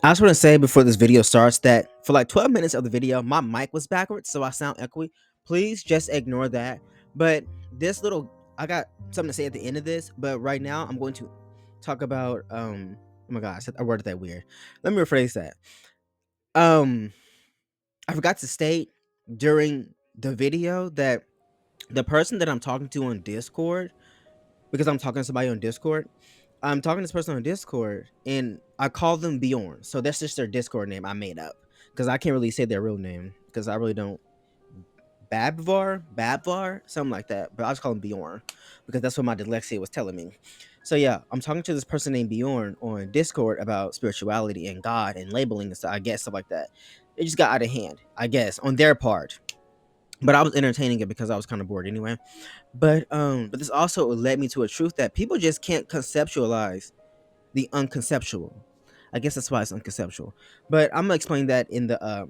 I just want to say before this video starts that for like 12 minutes of the video, my mic was backwards, so I sound echoey. Please just ignore that. But I got something to say at the end of this, but right now I'm going to talk about, oh my gosh, I worded that weird. Let me rephrase that. Um, I forgot to state during the video that the person that I'm talking to on Discord, because I'm talking to somebody on Discord, I'm talking to this person on Discord, and I call them Bjorn. So that's just their Discord name I made up because I can't really say their real name because I really don't. Babvar, something like that. But I just call him Bjorn because that's what my dyslexia was telling me. So yeah, I'm talking to this person named Bjorn on Discord about spirituality and God and labeling and stuff. I guess stuff like that. It just got out of hand, I guess, on their part. But I was entertaining it because I was kind of bored anyway. But this also led me to a truth that people just can't conceptualize the unconceptual. I guess that's why it's unconceptual. But I'm gonna explain that in the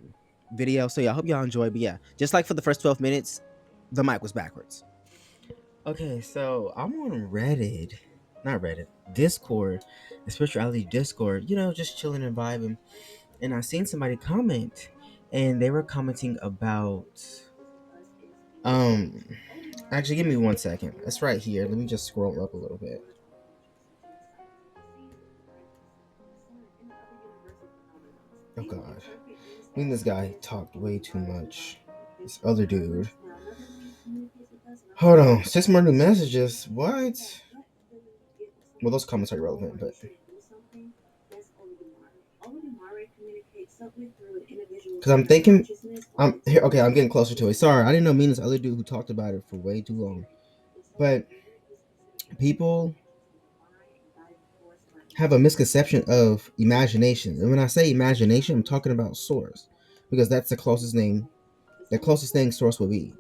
video. So yeah, I hope y'all enjoy. But yeah, just like for the first 12 minutes, the mic was backwards. Okay, so I'm on Reddit, not Reddit, Discord, the spirituality Discord. Just chilling and vibing, and I seen somebody comment, and they were commenting about um. Actually, give me 1 second. It's right here. Let me just scroll up a little bit. Oh god. I think this guy talked way too much. This other dude. Hold on. 6 more new messages. What? Well, those comments are irrelevant, but. Because I'm thinking. I'm here. Okay, I'm getting closer to it. Sorry, I didn't know me and this other dude who talked about it for way too long. But people have a misconception of imagination. And when I say imagination, I'm talking about source. Because that's the closest thing source would be.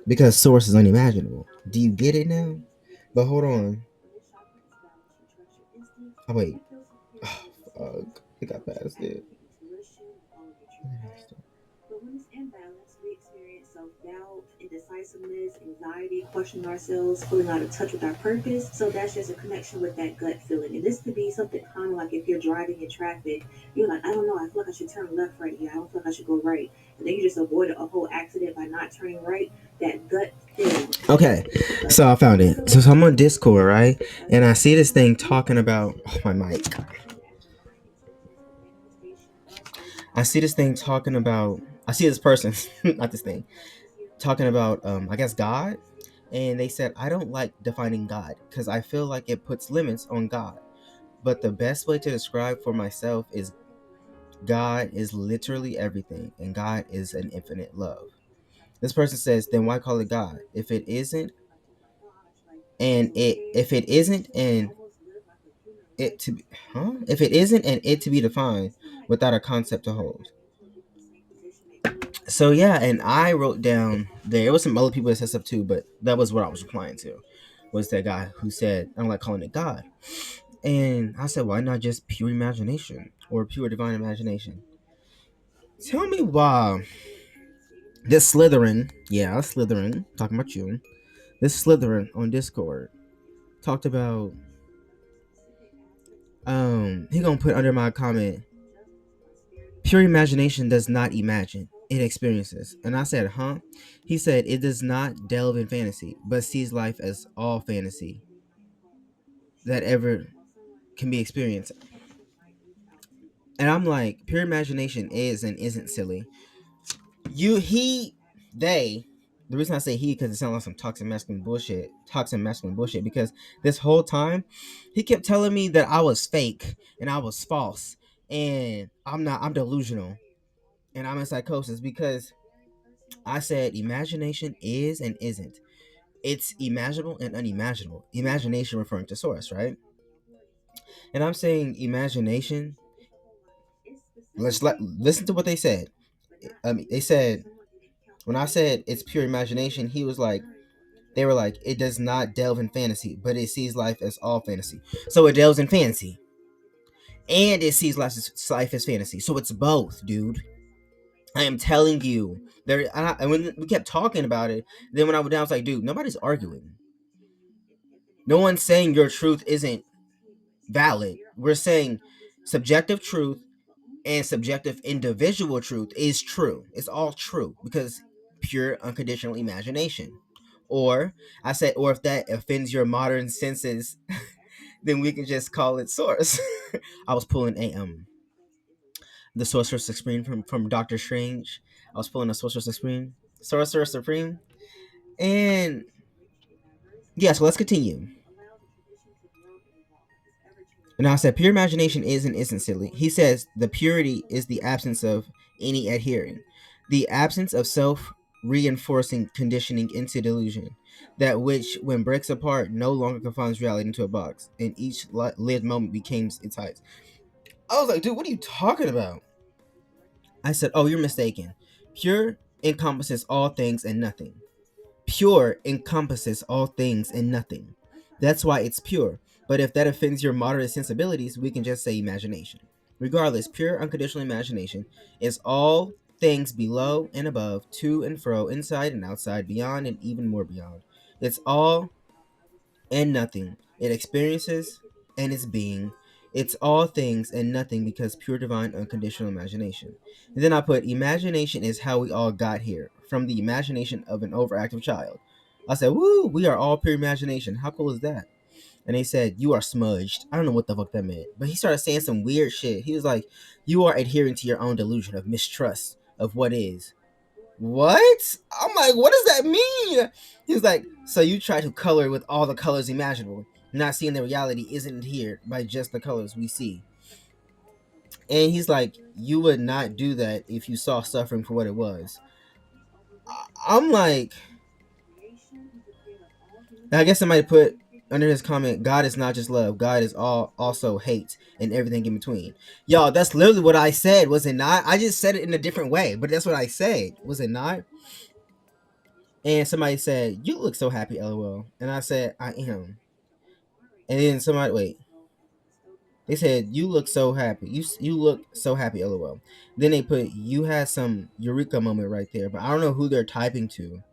Because source is unimaginable. Do you get it now? But hold on. Oh wait. Oh, fuck. I think I passed it. Indecisiveness, anxiety, questioning ourselves, feeling out of touch with our purpose. So that's just a connection with that gut feeling. And this could be something kind of like if you're driving in traffic, you're like, I don't know, I feel like I should turn left right here. I don't feel like I should go right. And then you just avoided a whole accident by not turning right. That gut feeling. Okay, so I found it. So I'm on Discord, right? And I see this thing talking about my mic. I see this thing talking about. I see this person, not this thing, talking about. I guess God, and they said I don't like defining God because I feel like it puts limits on God. But the best way to describe for myself is God is literally everything, and God is an infinite love. This person says, then why call it God if it isn't, and it if it isn't and it to be, if it isn't and it to be defined without a concept to hold. So yeah, and I wrote down there was some other people that said stuff too, but that was what I was replying to. Was that guy who said I don't like calling it God, and I said why not just pure imagination or pure divine imagination? Tell me why this Slytherin, yeah, Slytherin, talking about you, this Slytherin on Discord talked about he gonna put under my comment, pure imagination does not imagine, it experiences. And I said, huh? He said it does not delve in fantasy, but sees life as all fantasy that ever can be experienced. And I'm like, pure imagination is and isn't silly. They, the reason I say he, because it sounds like some toxic masculine bullshit, because this whole time, he kept telling me that I was fake and I was false and I'm delusional and I'm in psychosis because I said imagination is and isn't. It's imaginable and unimaginable. Imagination referring to source, right? And I'm saying imagination. Listen to what they said. They said when I said it's pure imagination, they were like, it does not delve in fantasy, but it sees life as all fantasy. So it delves in fantasy, and it sees life as fantasy. So it's both, dude. I am telling you. And when we kept talking about it, then when I went down, I was like, dude, nobody's arguing. No one's saying your truth isn't valid. We're saying subjective truth and subjective individual truth is true. It's all true because pure unconditional imagination. Or I said, or if that offends your modern senses, then we can just call it source. I was pulling a the Sorcerer Supreme from Doctor Strange. I was pulling a Sorcerer Supreme, and yeah. So let's continue. And I said, pure imagination is and isn't silly. He says the purity is the absence of any adhering, the absence of self reinforcing conditioning into delusion, that which, when breaks apart, no longer confines reality into a box, and each lived moment becomes its height. I was like, dude, what are you talking about? I said, oh, you're mistaken. Pure encompasses all things and nothing. Pure encompasses all things and nothing. That's why it's pure. But if that offends your moderate sensibilities, we can just say imagination. Regardless, pure unconditional imagination is all things below and above, to and fro, inside and outside, beyond and even more beyond. It's all and nothing. It experiences and is being. It's all things and nothing because pure divine unconditional imagination. And then I put imagination is how we all got here, from the imagination of an overactive child. I said, woo, we are all pure imagination. How cool is that? And they said, you are smudged. I don't know what the fuck that meant. But he started saying some weird shit. He was like, you are adhering to your own delusion of mistrust of what is. What? I'm like, what does that mean? He was like, so you try to color with all the colors imaginable, not seeing the reality isn't adhered by just the colors we see. And he's like, you would not do that if you saw suffering for what it was. I'm like, I guess somebody put under his comment, God is not just love, God is also hate and everything in between. Y'all, that's literally what I said, was it not? I just said it in a different way, but that's what I said, was it not? And somebody said, you look so happy, LOL. And I said, I am. And then somebody, wait, they said, you look so happy. You look so happy, LOL. Then they put, you had some eureka moment right there, but I don't know who they're typing to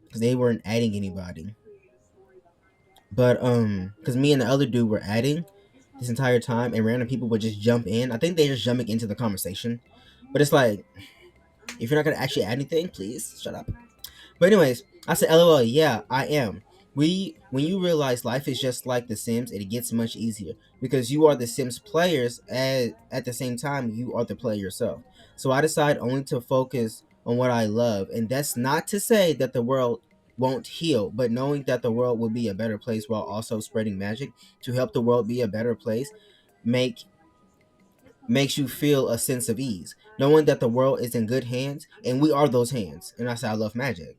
because they weren't adding anybody. But because me and the other dude were adding this entire time, and random people would just jump in. I think they're just jumping into the conversation, but it's like, if you're not gonna actually add anything, please shut up. But anyways, I said, LOL, yeah, I am. When you realize life is just like The Sims, it gets much easier because you are the Sims players at the same time you are the player yourself. So I decide only to focus on what I love, and that's not to say that the world won't heal, but knowing that the world will be a better place while also spreading magic to help the world be a better place make makes you feel a sense of ease, knowing that the world is in good hands and we are those hands. And I said I love magic.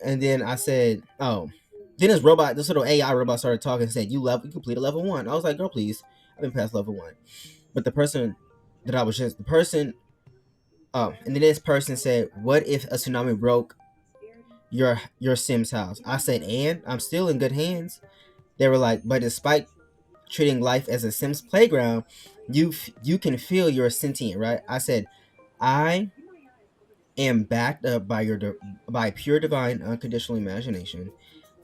And then I said, oh. Then this little AI robot started talking and said, you completed level 1. I was like, girl, please. I've been past level 1. But the person, and then this person said, what if a tsunami broke your Sim's house? I said, and I'm still in good hands. They were like, but despite treating life as a Sims playground, you can feel you're sentient, right? I said, I am backed up by by pure divine unconditional imagination,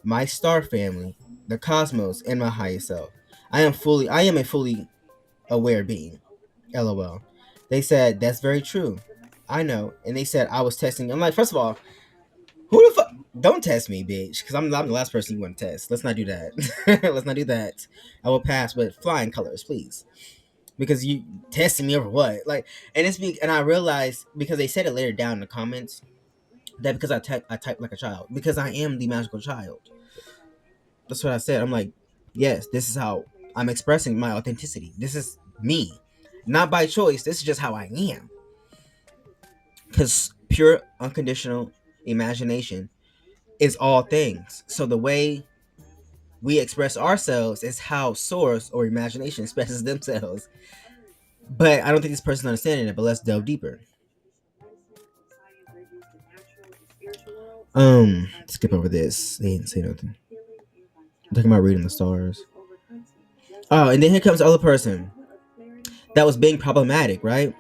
my star family, the cosmos, and my highest self. I am a fully aware being. LOL. They said that's very true. I know. And they said I was testing. I'm like, first of all, who the fuck? Don't test me, bitch, because I'm the last person you want to test. Let's not do that. Let's not do that. I will pass with flying colors, please. Because you testing me over what? Like, and I realized because they said it later down in the comments that because I type like a child because I am the magical child. That's what I said. I'm like, yes, this is how I'm expressing my authenticity. This is me, not by choice. This is just how I am. Because pure unconditional imagination is all things. So the way we express ourselves is how source or imagination expresses themselves. But I don't think this person's understanding it. But let's delve deeper. Skip over this. They didn't say nothing. I'm talking about reading the stars. Oh, and then here comes the other person that was being problematic, right?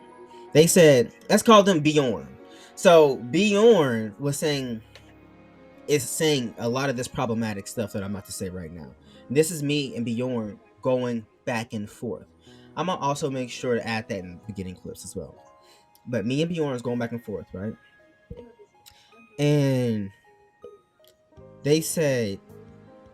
They said, let's call them Bjorn. So Bjorn was saying is saying a lot of this problematic stuff that I'm about to say right now. And this is me and Bjorn going back and forth. I'm gonna also make sure to add that in the beginning clips as well. But me and Bjorn is going back and forth, right? And they said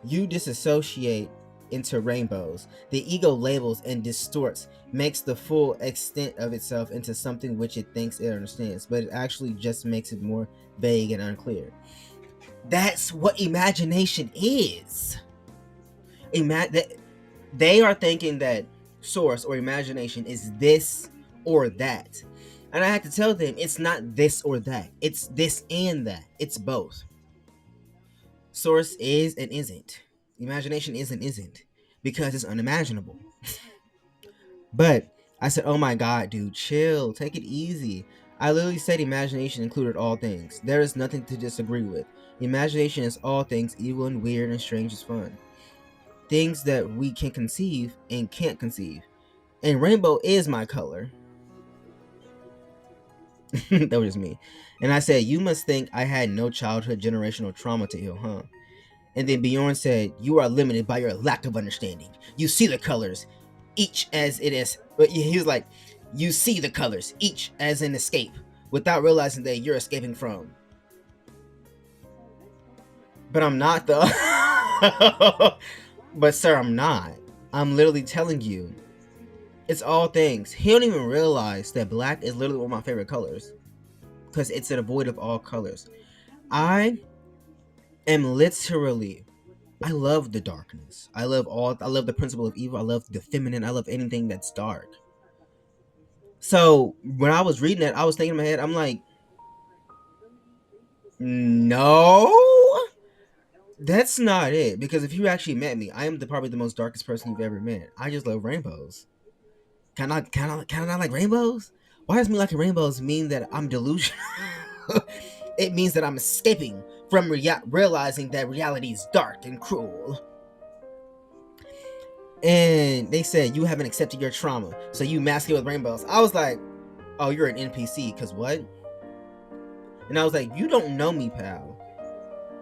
you disassociate into rainbows. The ego labels and distorts, makes the full extent of itself into something which it thinks it understands, but it actually just makes it more vague and unclear. That's what imagination is. They are thinking that source or imagination is this or that. And I had to tell them it's not this or that. It's this and that. It's both. Source is and isn't. Imagination is and isn't. Because it's unimaginable. But I said, oh my god, dude, chill. Take it easy. I literally said imagination included all things. There is nothing to disagree with. Imagination is all things evil and weird and strange as fun. Things that we can conceive and can't conceive. And rainbow is my color. That was me. And I said, you must think I had no childhood generational trauma to heal, huh? And then Bjorn said, you are limited by your lack of understanding. You see the colors, each as it is. But he was like, you see the colors, each as an escape, without realizing that you're escaping from. But I'm not, though. But sir, I'm not. I'm literally telling you. It's all things. He don't even realize that black is literally one of my favorite colors. Because it's a void of all colors. I am literally, I love the darkness. I love the principle of evil. I love the feminine. I love anything that's dark. So when I was reading it, I was thinking in my head, I'm like, no, that's not it. Because if you actually met me, I am probably the most darkest person you've ever met. I just love rainbows. Can I not like rainbows? Why does me liking rainbows mean that I'm delusional? It means that I'm escaping from realizing that reality is dark and cruel. And they said, you haven't accepted your trauma, so you mask it with rainbows. I was like, oh, you're an NPC, because what? And I was like, you don't know me, pal.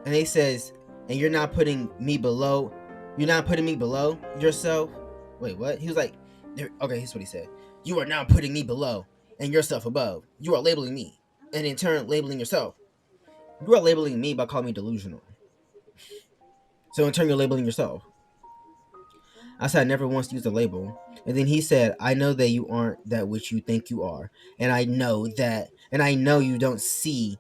And they says, and you're not putting me below yourself. Wait, what? He was like, okay, here's what he said. You are now putting me below and yourself above. You are labeling me, and in turn labeling yourself. You are labeling me by calling me delusional. So in turn, you're labeling yourself. I said I never once used a label. And then he said, I know that you aren't that which you think you are. And I know you don't see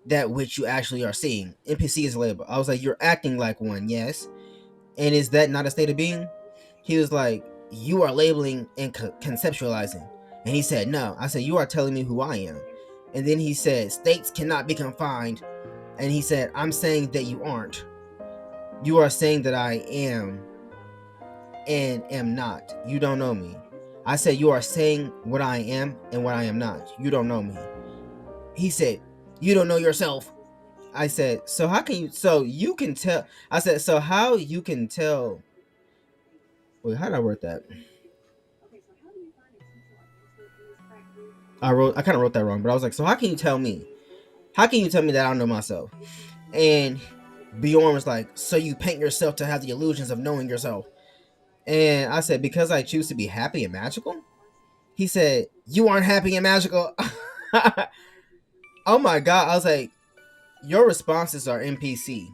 that which you actually are seeing. NPC is a label. I was like, you're acting like one, yes. And is that not a state of being? He was like, you are labeling and conceptualizing. And he said, no. I said, you are telling me who I am. And then he said, states cannot be confined. And he said, I'm saying that you aren't. You are saying that I am and am not. You don't know me. I said, you are saying what I am and what I am not. You don't know me. He said, you don't know yourself. I said, so how can you, so you can tell. I said, so how you can tell. Wait, how did I word that? I kind of wrote that wrong, but I was like, so how can you tell me? How can you tell me that I don't know myself? And Bjorn was like, so you paint yourself to have the illusions of knowing yourself. And I said, because I choose to be happy and magical? He said, you aren't happy and magical. Oh my god. I was like, your responses are NPC.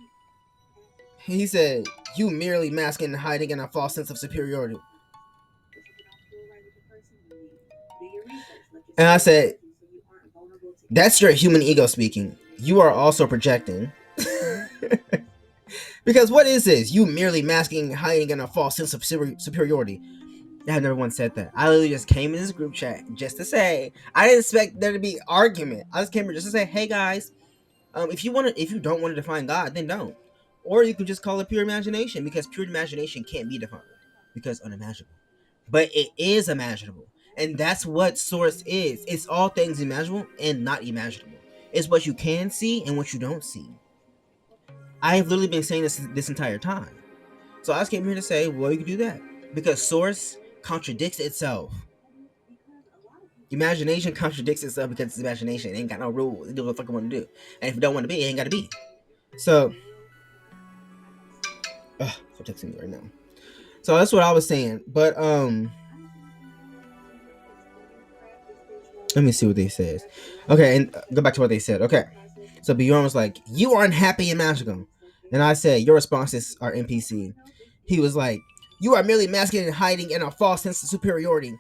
He said, you merely masking and hiding in a false sense of superiority. And I said, that's your human ego speaking. You are also projecting. Because what is this? You merely masking and hiding in a false sense of superiority. I never once said that. I literally just came in this group chat just to say, I didn't expect there to be argument. I just came here just to say, hey guys, if you don't want to define God, then don't. Or you could just call it pure imagination, because pure imagination can't be defined because unimaginable. But it is imaginable, and that's what source is. It's all things imaginable and not imaginable. It's what you can see and what you don't see. I've literally been saying this entire time. So I just came here to say, well, you can do that because source contradicts itself. Imagination contradicts itself because it's imagination. It ain't got no rules. It do what the fuck it want to do. And if it don't want to be, it ain't got to be. So, stop texting me right now. So that's what I was saying. But let me see what they says. Okay, and go back to what they said. Okay, so Bjorn was like, "You are unhappy and magical," and I said, "Your responses are NPC." He was like, "You are merely masking and hiding in a false sense of superiority,"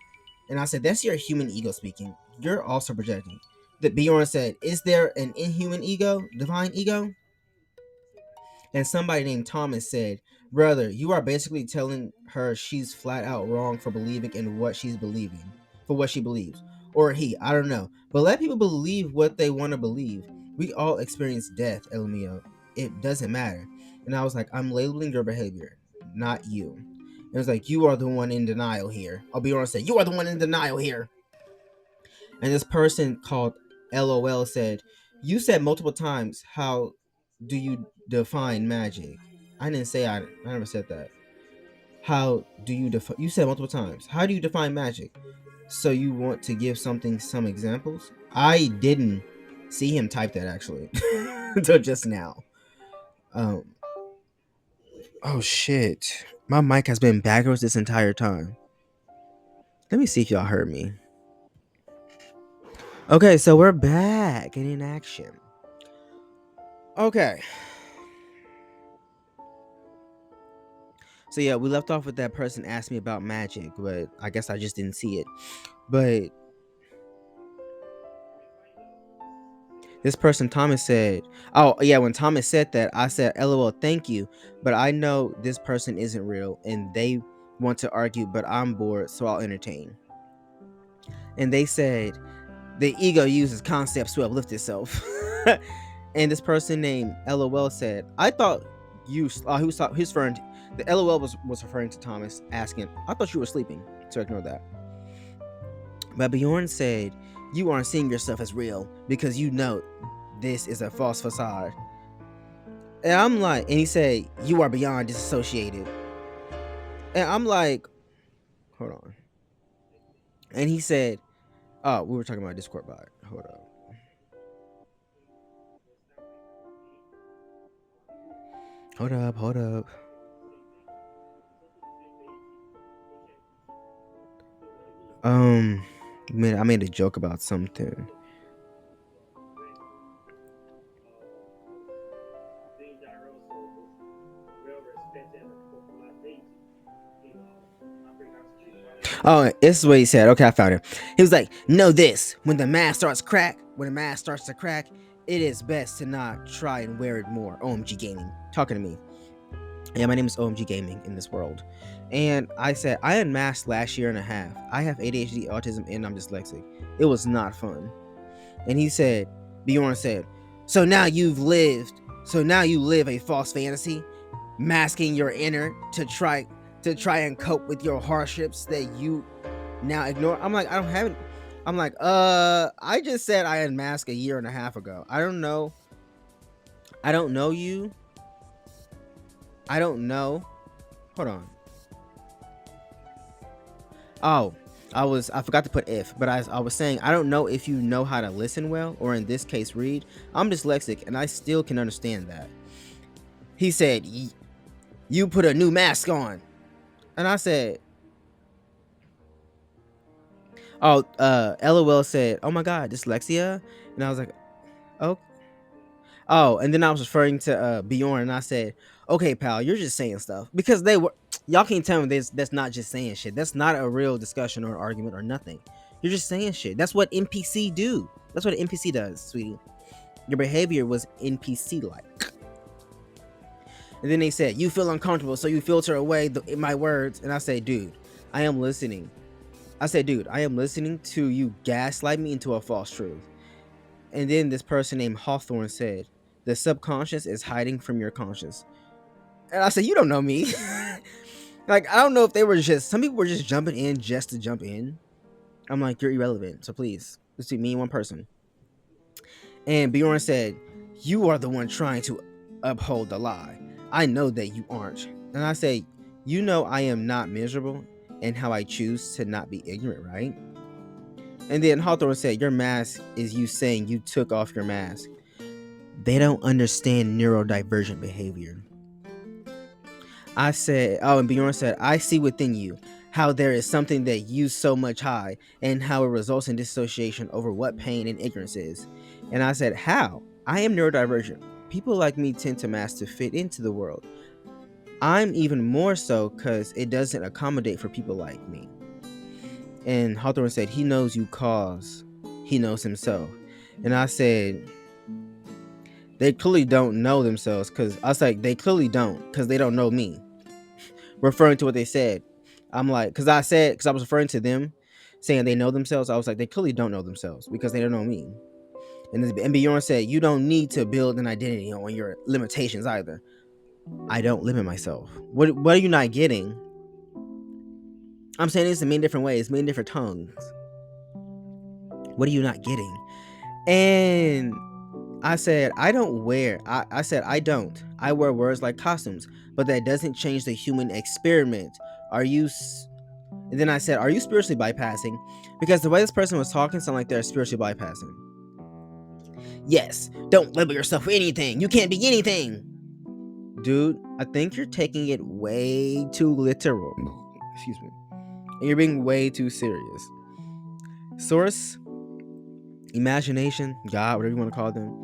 and I said, "That's your human ego speaking. You're also projecting." That Bjorn said, "Is there an inhuman ego, divine ego?" And somebody named Thomas said, "Brother, you are basically telling her she's flat out wrong for believing in what she's believing, for what she believes. Or he, I don't know. But let people believe what they want to believe. We all experience death, LMAO. It doesn't matter." And I was like, "I'm labeling your behavior, not you." It was like, "You are the one in denial here." I'll be honest, said, "You are the one in denial here." And this person called LOL said, "You said multiple times, how do you define magic?" I didn't say I never said that. How do you define? You said multiple times. How do you define magic? So you want to give something some examples? I didn't see him type that actually until just now. Um. Oh shit! My mic has been backwards this entire time. Let me see if y'all heard me. Okay, so we're back and in action. Okay. So yeah, we left off with that person asked me about magic, but I guess I just didn't see it. But this person Thomas said, "Oh yeah," when Thomas said that, I said, "LOL, thank you, but I know this person isn't real and they want to argue, but I'm bored, so I'll entertain." And they said, "The ego uses concepts to uplift itself." And this person named LOL said, "I thought you he was referring to, the LOL was referring to Thomas asking, I thought you were sleeping." So ignore that. But Bjorn said, "You aren't seeing yourself as real because you know this is a false facade." And I'm like, and he said, "You are beyond disassociated." And I'm like, hold on. And he said, "Oh, we were talking about Discord bot. Hold up. Hold up, hold up. Um, man, I made a joke about something. Oh, this is what he said. Okay, I found it. He was like, "Know this: when the mask starts to crack, it is best to not try and wear it more." OMG Gaming talking to me. Yeah, my name is OMG Gaming in this world. And I said, "I unmasked last year and a half. I have ADHD, autism, and I'm dyslexic. It was not fun." And he said, Bjorn said, so now you live a false fantasy, masking your inner to try and cope with your hardships that you now ignore." I'm like, I don't have it. I'm like, I just said I unmasked a year and a half ago. I don't know. I don't know you. I don't know. Hold on. Oh, I forgot to put if, but I was saying I don't know if you know how to listen well, or in this case read. I'm dyslexic and I still can understand that. He said, "You put a new mask on." And I said, "Oh, LOL said, 'Oh my god, dyslexia?'" And I was like, "Oh, oh." And then I was referring to Bjorn, and I said, "Okay, pal, you're just saying stuff because they were y'all can't tell me this. That's not just saying shit. That's not a real discussion or argument or nothing. You're just saying shit. That's what NPC do. That's what an NPC does, sweetie. Your behavior was NPC like." And then they said, "You feel uncomfortable, so you filter away my words." And I say, "Dude, I am listening." I said, "Dude, I am listening to you gaslight me into a false truth." And then this person named Hawthorne said, "The subconscious is hiding from your conscious." And I said, "You don't know me." Like, I don't know if they were just, some people were just jumping in just to jump in. I'm like, "You're irrelevant. So please, let's see me and one person." And Bjorn said, "You are the one trying to uphold the lie. I know that you aren't." And I say, "You know I am not miserable and how I choose to not be ignorant, right?" And then Hawthorne said, "Your mask is you saying you took off your mask." They don't understand neurodivergent behavior. I said, oh, and Bjorn said, I see within you how there is something that you so much high, and how it results in dissociation over what pain and ignorance is. And I said, how? I am neurodivergent. People like me tend to mask to fit into the world. I'm even more so because it doesn't accommodate for people like me. And Hawthorne said, he knows you cause he knows himself. And I said, they clearly don't know themselves, because I was like, they clearly don't, because they don't know me. Referring to what they said, I'm like, because I was referring to them saying they know themselves. I was like, they clearly don't know themselves because they don't know me. And Bjorn said, you don't need to build an identity on your limitations either. I don't limit myself. What are you not getting? I'm saying this in many different ways, many different tongues. What are you not getting? And I said, I don't wear, I said, I don't. I wear words like costumes, but that doesn't change the human experiment. Are you, and then I said, are you spiritually bypassing? Because the way this person was talking sounded like they're spiritually bypassing. Yes, don't label yourself anything. You can't be anything. Dude, I think you're taking it way too literal. Excuse me. And you're being way too serious. Source, imagination, God, whatever you want to call them,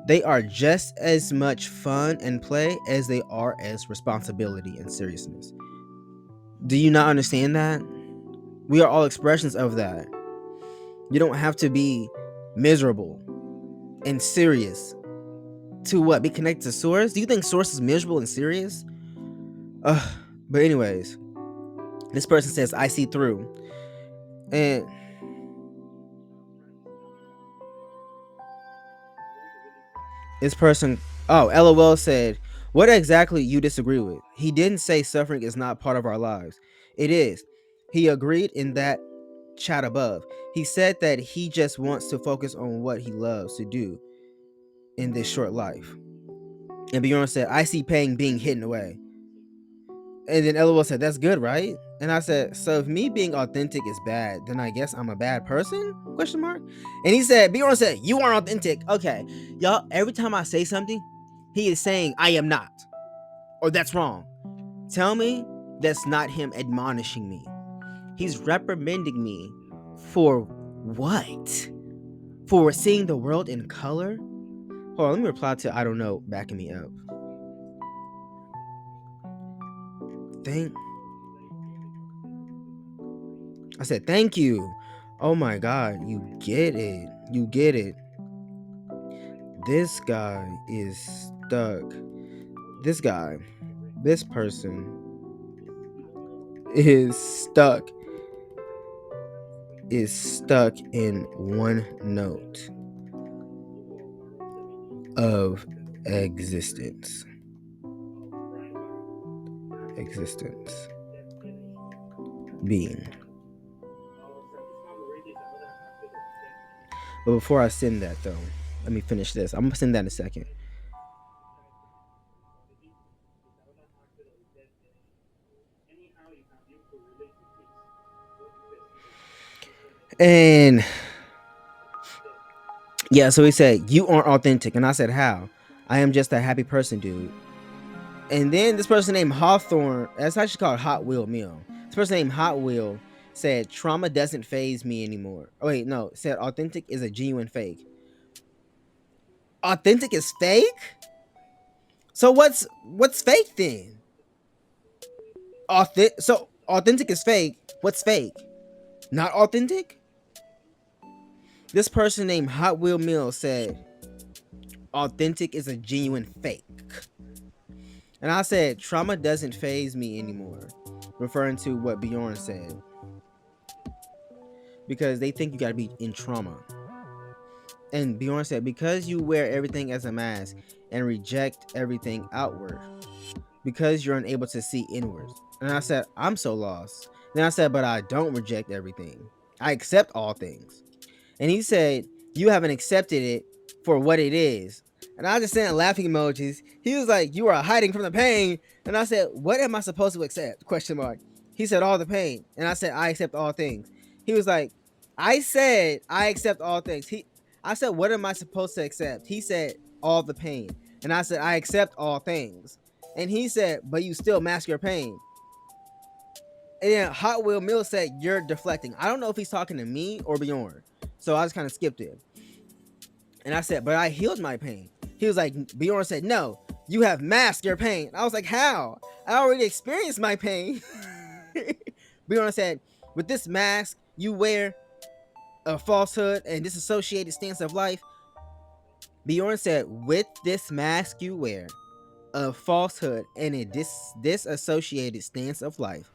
they are just as much fun and play as they are as responsibility and seriousness. Do you not understand that? We are all expressions of that. You don't have to be miserable and serious to what? Be connected to Source? Do you think Source is miserable and serious? But anyways, this person says, I see through. And this person, oh, LOL said, what exactly you disagree with? He didn't say suffering is not part of our lives. It is. He agreed in that chat above. He said that he just wants to focus on what he loves to do in this short life. And Bjorn said, I see pain being hidden away. And then LOL said, that's good, right? And I said, so if me being authentic is bad, then I guess I'm a bad person? Question mark. And he said, Bjorn said, you aren't authentic. Okay. Y'all, every time I say something, he is saying I am not. Or that's wrong. Tell me that's not him admonishing me. He's reprimanding me for what? For seeing the world in color? Hold on, let me reply to I don't know, backing me up. I said, thank you. Oh my God, you get it. You get it. This guy is stuck. This guy, this person is stuck in one note of existence. Being. But before I send that though, let me finish this. I'm gonna send that in a second. And yeah, so he said, you aren't authentic. And I said, how? I am just a happy person, dude. And then this person named Hawthorne, that's actually called Hot Wheel Meal. This person named Hot Wheel said, trauma doesn't phase me anymore. Oh, wait, no. Said, authentic is a genuine fake. Authentic is fake? So what's fake then? So authentic is fake. What's fake? Not authentic? This person named Hot Wheel Meal said, authentic is a genuine fake. And I said, trauma doesn't phase me anymore, referring to what Bjorn said. Because they think you gotta be in trauma. And Bjorn said, because you wear everything as a mask and reject everything outward, because you're unable to see inwards. And I said, I'm so lost. Then I said, but I don't reject everything. I accept all things. And he said, you haven't accepted it for what it is. And I just sent laughing emojis. He was like, you are hiding from the pain. And I said, what am I supposed to accept? Question mark. He said, all the pain. And I said, I accept all things. He was like, I said, I accept all things. I said, what am I supposed to accept? He said, all the pain. And I said, I accept all things. And he said, but you still mask your pain. And then Hot Wheel Mill said, you're deflecting. I don't know if he's talking to me or Bjorn. So I just kind of skipped it. And I said, but I healed my pain. He was like, Bjorn said, no, you have masked your pain. I was like, how? I already experienced my pain. Bjorn said, with this mask, you wear a falsehood and disassociated stance of life. Bjorn said, with this mask you wear a falsehood and a disassociated stance of life,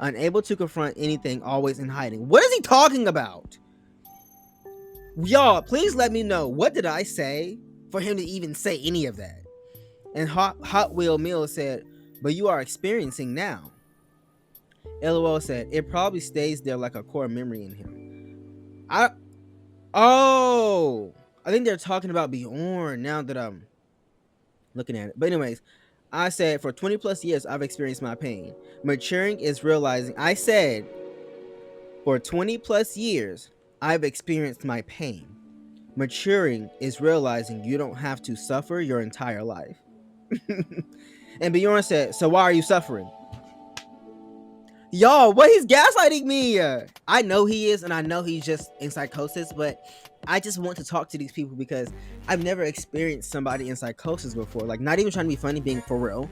unable to confront anything, always in hiding. What is he talking about? Y'all, please let me know, what did I say for him to even say any of that? And Hot Wheel Mill said, but you are experiencing now. LOL said, it probably stays there like a core memory in him. I think they're talking about Bjorn now that I'm looking at it. But anyways, I said, for 20 plus years, I've experienced my pain. Maturing is realizing, I said, for 20 plus years, I've experienced my pain. Maturing is realizing you don't have to suffer your entire life. And Bjorn said, so why are you suffering? Y'all, what, he's gaslighting me. I know he is, and I know he's just in psychosis, but I just want to talk to these people because I've never experienced somebody in psychosis before. Like, not even trying to be funny, being for real.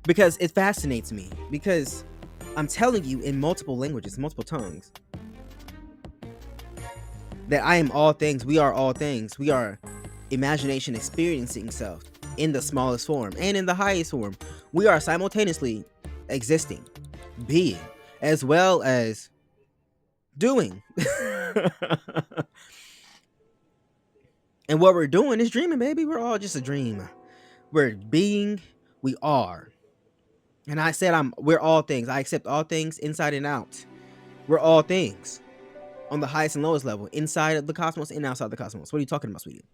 Because it fascinates me. Because I'm telling you in multiple languages, multiple tongues, that I am all things. We are all things. We are imagination experiencing self in the smallest form and in the highest form. We are simultaneously existing, being, as well as doing. And what we're doing is dreaming, baby. We're all just a dream. We're being, we are. And I said we're all things. I accept all things inside and out. We're all things on the highest and lowest level, inside of the cosmos and outside the cosmos. What are you talking about, sweetie?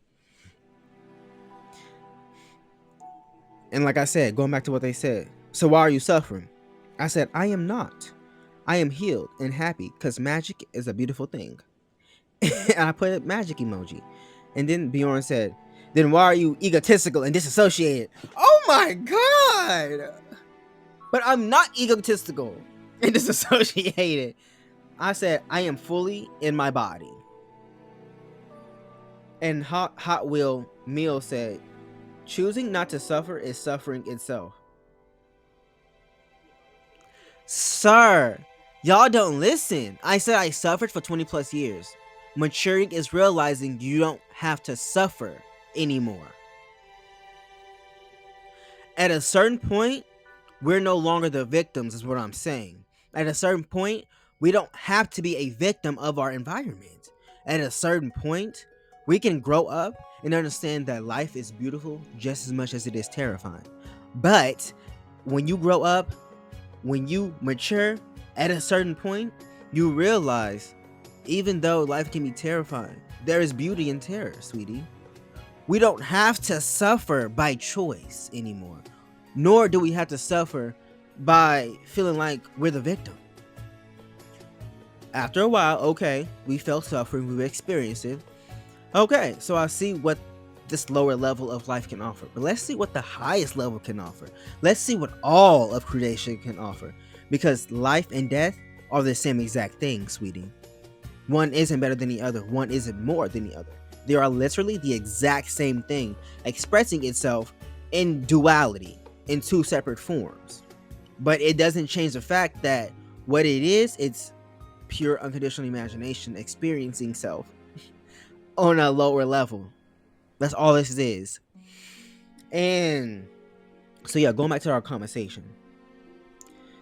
And like I said, going back to what they said, so why are you suffering? I said, I am not. I am healed and happy because magic is a beautiful thing. And I put a magic emoji. And then Bjorn said, then why are you egotistical and disassociated? Oh my god! But I'm not egotistical and disassociated. I said, I am fully in my body. And Hot Wheel Meal said, choosing not to suffer is suffering itself. Sir, y'all don't listen. I said I suffered for 20 plus years. Maturing is realizing you don't have to suffer anymore. At a certain point, we're no longer the victims, is what I'm saying. At a certain point, we don't have to be a victim of our environment. At a certain point, we can grow up and understand that life is beautiful just as much as it is terrifying. But when you grow up, when you mature, at a certain point, you realize, even though life can be terrifying, there is beauty in terror, sweetie. We don't have to suffer by choice anymore, nor do we have to suffer by feeling like we're the victim. After a while, okay, we felt suffering, we experienced it. Okay, so I see what this lower level of life can offer, but let's see what the highest level can offer. Let's see what all of creation can offer, because life and death are the same exact thing, sweetie. One isn't better than the other, one isn't more than the other. They are literally the exact same thing, expressing itself in duality, in two separate forms. But it doesn't change the fact that what it is, it's pure unconditional imagination experiencing self on a lower level. That's all this is. And so yeah, going back to our conversation.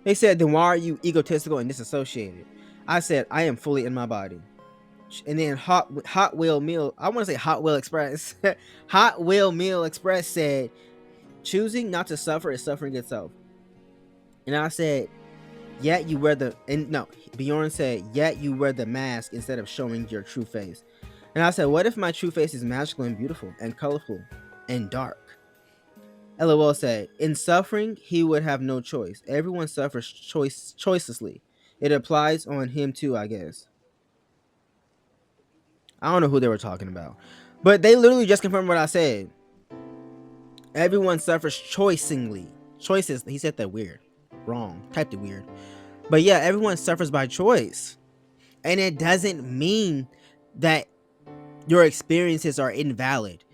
They said, then why are you egotistical and disassociated? I said, I am fully in my body. And then Hot Wheel Meal, I want to say Hot Wheel Express. Hot Wheel Meal Express said, choosing not to suffer is suffering itself. And I said, yet you wear the, and no, Bjorn said, yet you wear the mask instead of showing your true face. And I said, what if my true face is magical and beautiful and colorful and dark? LOL said, in suffering, he would have no choice. Everyone suffers choicelessly. It applies on him too, I guess. I don't know who they were talking about, but they literally just confirmed what I said. Everyone suffers choicingly. Choices. He said that weird. Wrong. Typed it weird. But yeah, everyone suffers by choice. And it doesn't mean that your experiences are invalid.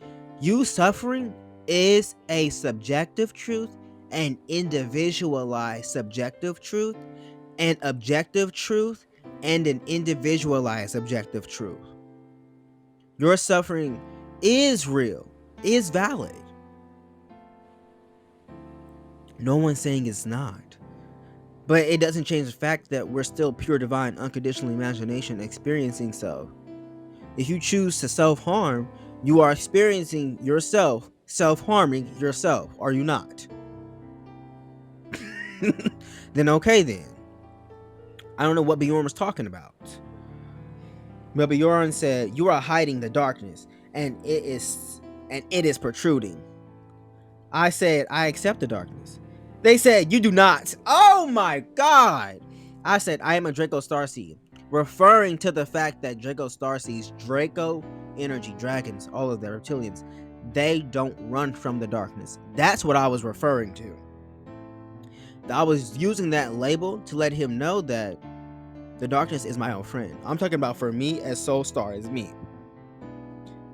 You suffering is a subjective truth, an individualized subjective truth, an objective truth, and an individualized objective truth. Your suffering is real, is valid. No one's saying it's not. But it doesn't change the fact that we're still pure divine unconditional imagination experiencing self. If you choose to self-harm, you are experiencing yourself self-harming yourself, are you not? Then okay then. I don't know what Bjorn was talking about. But Bjorn said, "You are hiding the darkness, and it is protruding." I said, "I accept the darkness." They said, "You do not." Oh my god! I said, "I am a Draco Starseed," referring to the fact that Draco Starseeds, Draco energy dragons, all of the reptilians, they don't run from the darkness. That's what I was referring to. I was using that label to let him know that the darkness is my old friend. I'm talking about for me as Soul Star, as me,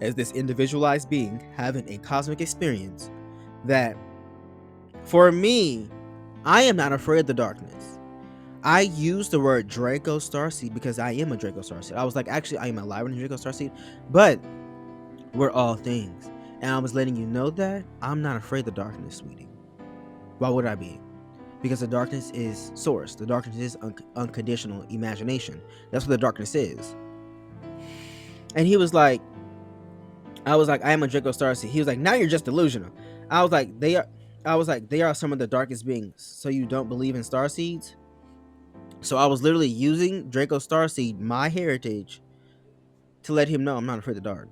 as this individualized being having a cosmic experience, that for me, I am not afraid of the darkness. I use the word Draco Starseed because I am a Draco Starseed. I was like, actually, I am alive in a Draco Starseed, but we're all things. And I was letting you know that I'm not afraid of the darkness, sweetie. Why would I be? Because the darkness is source. The darkness is unconditional imagination. That's what the darkness is. And he was like, I was like, I am a Draco Starseed. He was like, now you're just delusional. I was like, they are some of the darkest beings. So you don't believe in starseeds? So I was literally using Draco Starseed, my heritage, to let him know I'm not afraid of the dark.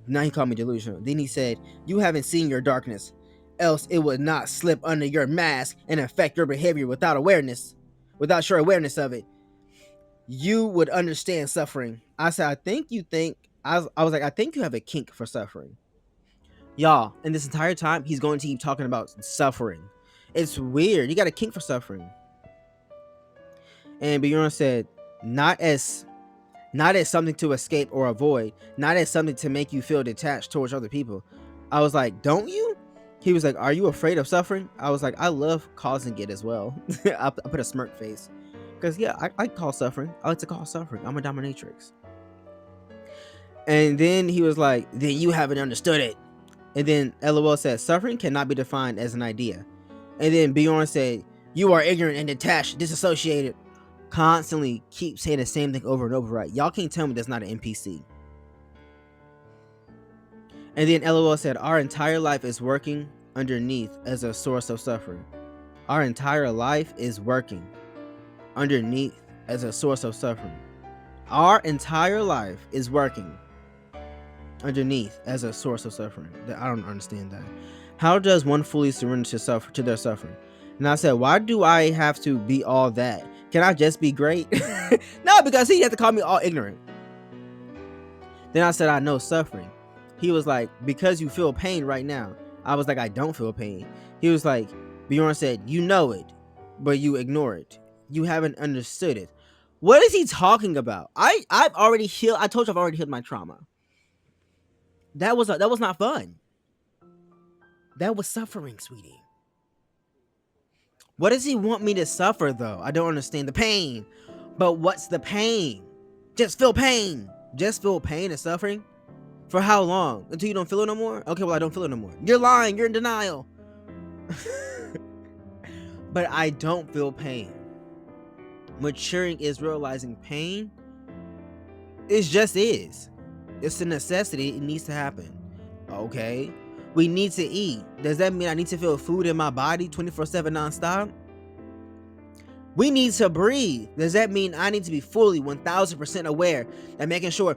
Now he called me delusional. Then he said, "You haven't seen your darkness, else it would not slip under your mask and affect your behavior without awareness, without your awareness of it. You would understand suffering." I said, "I think you think." I was like, "I think you have a kink for suffering." Y'all, and this entire time, he's going to keep talking about suffering. It's weird. You got a kink for suffering. And Bjorn said, not as something to escape or avoid, not as something to make you feel detached towards other people. I was like, don't you? He was like, are you afraid of suffering? I was like, I love causing it as well. I put a smirk face. Because, yeah, I call suffering. I like to cause suffering. I'm a dominatrix. And then he was like, then you haven't understood it. And then LOL said, suffering cannot be defined as an idea. And then Bjorn said, you are ignorant and detached, disassociated. Constantly keep saying the same thing over and over, right? Y'all can't tell me that's not an NPC. And then LOL said, our entire life is working underneath as a source of suffering. Our entire life is working underneath as a source of suffering. Our entire life is working underneath as a source of suffering. I don't understand that. How does one fully surrender to their suffering? And I said, why do I have to be all that? Can I just be great? No, because he had to call me all ignorant. Then I said, I know suffering. He was like, because you feel pain right now. I was like, I don't feel pain. He was like, Bjorn said, you know it, but you ignore it. You haven't understood it. What is he talking about? I've already healed. I told you I've already healed my trauma. That was not fun. That was suffering, sweetie. What does he want me to suffer, though? I don't understand the pain. But what's the pain? Just feel pain. Just feel pain and suffering? For how long? Until you don't feel it no more? Okay, well, I don't feel it no more. You're lying. You're in denial. But I don't feel pain. Maturing is realizing pain. It just is. It's a necessity. It needs to happen. Okay. We need to eat. Does that mean I need to feel food in my body 24/7 nonstop? We need to breathe. Does that mean I need to be fully 1000% aware and making sure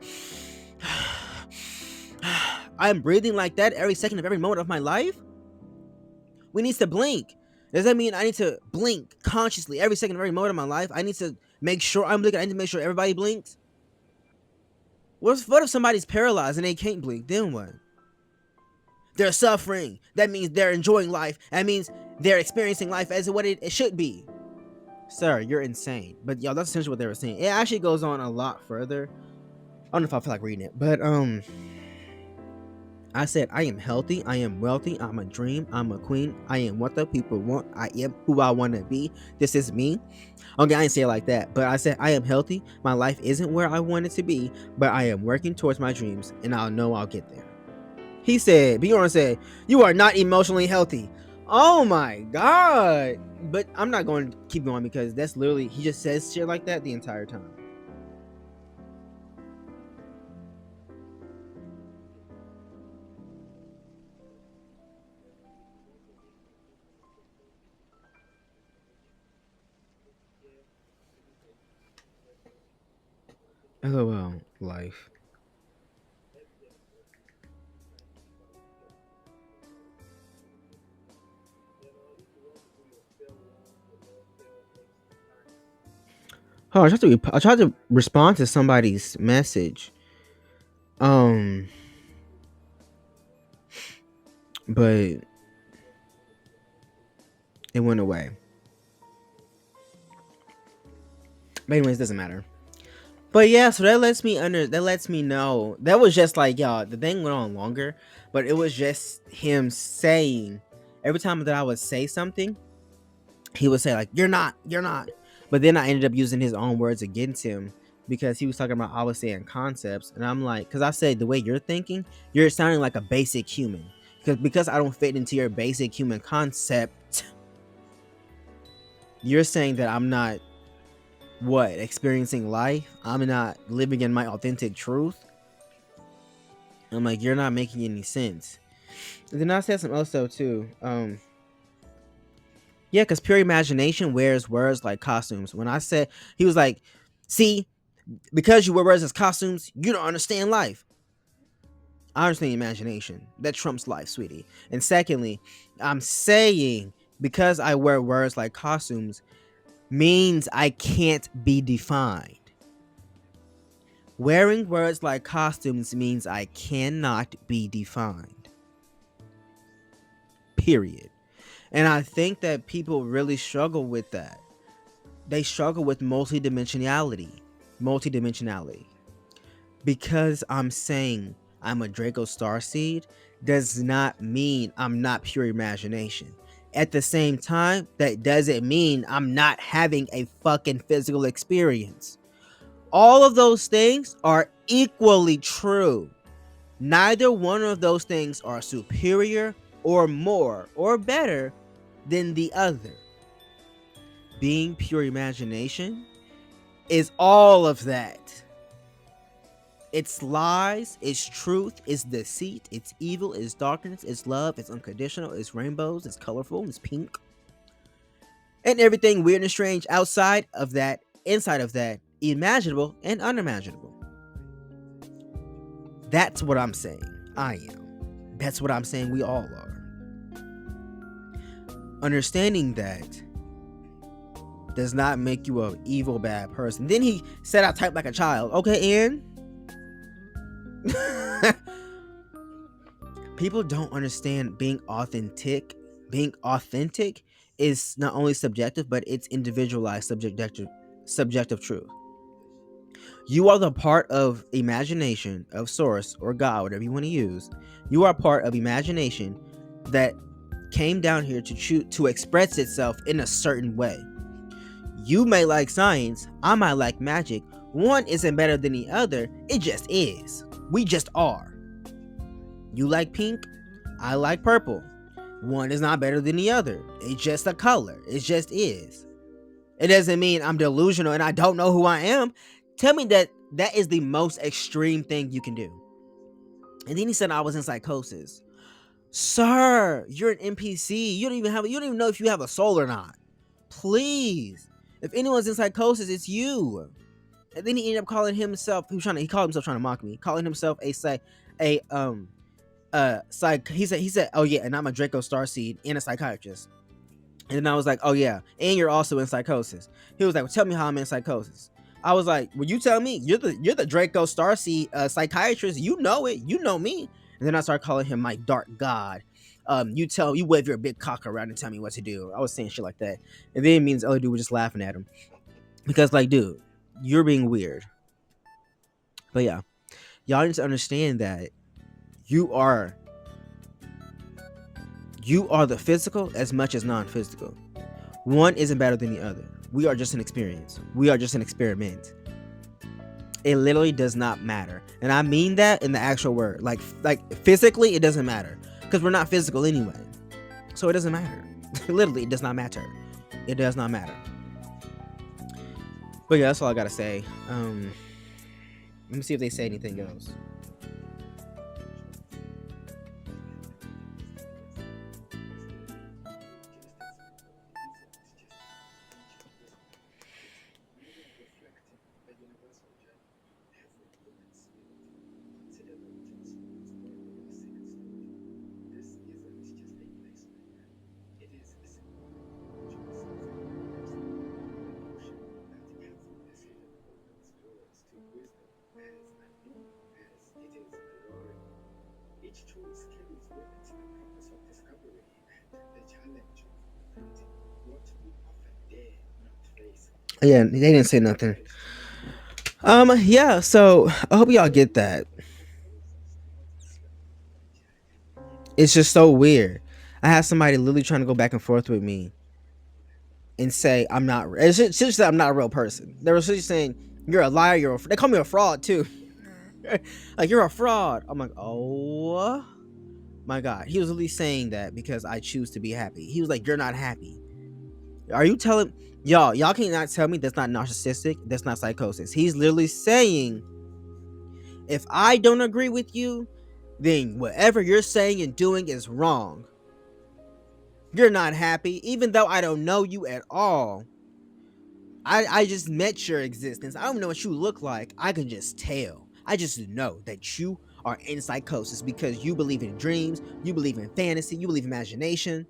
I'm breathing like that every second of every moment of my life? We need to blink. Does that mean I need to blink consciously every second of every moment of my life? I need to make sure I'm blinking. I need to make sure everybody blinks. What if somebody's paralyzed and they can't blink? Then what? They're suffering. That means they're enjoying life. That means they're experiencing life as what it should be. Sir, you're insane. But y'all, that's essentially what they were saying. It actually goes on a lot further. I don't know if I feel like reading it, but I said, I am healthy, I am wealthy, I'm a dream, I'm a queen, I am what the people want, I am who I want to be. This is me. Okay, I didn't say it like that, but I said, I am healthy, my life isn't where I want it to be, but I am working towards my dreams, and I'll know I'll get there. He said, Bjorn said, you are not emotionally healthy. Oh my god. But I'm not going to keep going because that's literally, he just says shit like that the entire time. LOL, life. Oh, I tried to respond to somebody's message. Um, but it went away. But anyways, it doesn't matter. But yeah, so that lets me know that was just like, y'all, the thing went on longer, but it was just him saying every time that I would say something, he would say like, you're not. But then I ended up using his own words against him because he was talking about, I was saying concepts, and I'm like, because I said the way you're thinking, you're sounding like a basic human. Because I don't fit into your basic human concept, you're saying that I'm not what experiencing life, I'm not living in my authentic truth. I'm like, you're not making any sense. And then I said something else though too. Yeah, because pure imagination wears words like costumes. When I said, he was like, see, because you wear words as costumes, you don't understand life. I understand imagination. That trumps life, sweetie. And secondly, I'm saying because I wear words like costumes means I can't be defined. Wearing words like costumes means I cannot be defined. Period. And I think that people really struggle with that. They struggle with multidimensionality. Because I'm saying I'm a Draco Starseed does not mean I'm not pure imagination. At the same time, that doesn't mean I'm not having a fucking physical experience. All of those things are equally true. Neither one of those things are superior or more or better than the other. Being pure imagination is all of that. It's lies, it's truth, it's deceit, it's evil, it's darkness, it's love, it's unconditional, it's rainbows, it's colorful, it's pink. And everything weird and strange outside of that, inside of that, imaginable and unimaginable. That's what I'm saying. I am. That's what I'm saying we all are. Understanding that does not make you an evil, bad person. Then he said I type like a child. Okay, Ian? People don't understand being authentic. Being authentic is not only subjective, but it's individualized subjective truth. You are the part of imagination, of source or God, whatever you want to use. You are part of imagination that came down here to express itself in a certain way. You may like science, I might like magic. One isn't better than the other, it just is. We just are. You like pink, I like purple. One is not better than the other. It's just a color. It just is. It doesn't mean I'm delusional and I don't know who I am. Tell me that is the most extreme thing you can do. And then he said I was in psychosis. Sir, you're an NPC. You don't even know if you have a soul or not. Please. If anyone's in psychosis, it's you. And then he ended up calling himself, he called himself trying to mock me, calling himself he said, oh yeah, and I'm a Draco Starseed and a psychiatrist. And then I was like, oh yeah, and you're also in psychosis. He was like, well, tell me how I'm in psychosis. I was like, well, you tell me. You're the Draco Starseed psychiatrist. You know it. You know me. And then I started calling him my dark god. You wave your big cock around and tell me what to do. I was saying shit like that. And then me and this other dude were just laughing at him. Because like, dude, you're being weird. But yeah, y'all need to understand that you are you are the physical as much as non-physical. One isn't better than the other. We are just an experience. We are just an experiment. It literally does not matter. And I mean that in the actual word. Like physically, it doesn't matter. Because we're not physical anyway. So it doesn't matter. Literally, it does not matter. It does not matter. But yeah, that's all I gotta say. Let me see if they say anything else. Yeah, they didn't say nothing. Yeah, so I hope y'all get that. It's just so weird. I have somebody literally trying to go back and forth with me and say I'm not. It's just that I'm not a real person. They were just saying you're a liar. They call me a fraud too. Like you're a fraud. I'm like, oh my god. He was literally saying that because I choose to be happy. He was like, you're not happy. Are you telling y'all cannot tell me that's not narcissistic? That's not psychosis. He's literally saying if I don't agree with you, then whatever you're saying and doing is wrong. You're not happy, even though I don't know you at all. I just met your existence. I don't know what you look like. I can just tell. I just know that you are in psychosis because you believe in dreams, you believe in fantasy, you believe in imagination.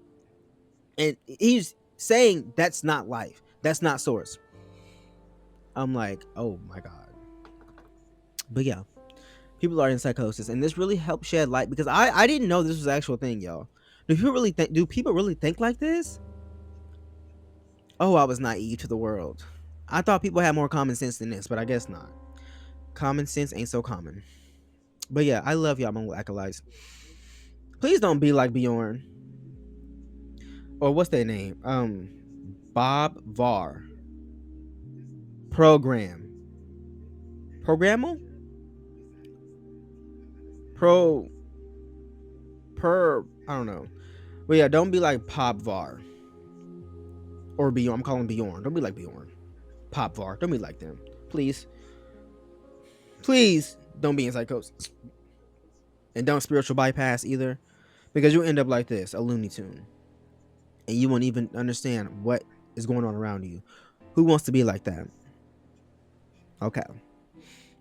And he's saying that's not life. That's not source. I'm like, oh my god. But yeah, people are in psychosis, and this really helped shed light because I didn't know this was an actual thing, y'all. Do people really think like this? Oh, I was naive to the world. I thought people had more common sense than this, but I guess not. Common sense ain't so common. But yeah, I love y'all, my little acolytes. Please don't be like Bjorn. Or what's their name? Bob Var. Program. Programmo? Pro. I don't know. But yeah, don't be like Pop Var. Or Bjorn. I'm calling Bjorn. Don't be like Bjorn. Pop Var. Don't be like them. Please. Please don't be in psychosis. And don't spiritual bypass either. Because you'll end up like this, a Looney Tune. And you won't even understand what is going on around you. Who wants to be like that? Okay.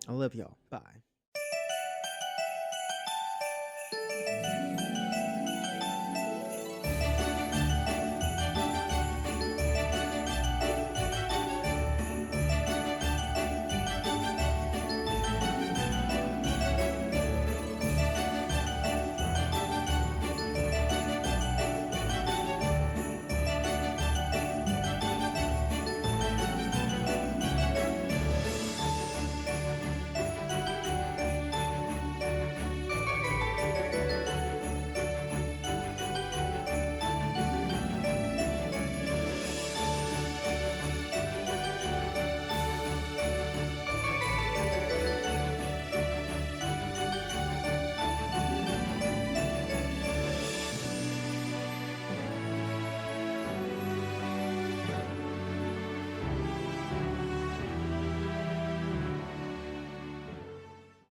I love y'all. Bye.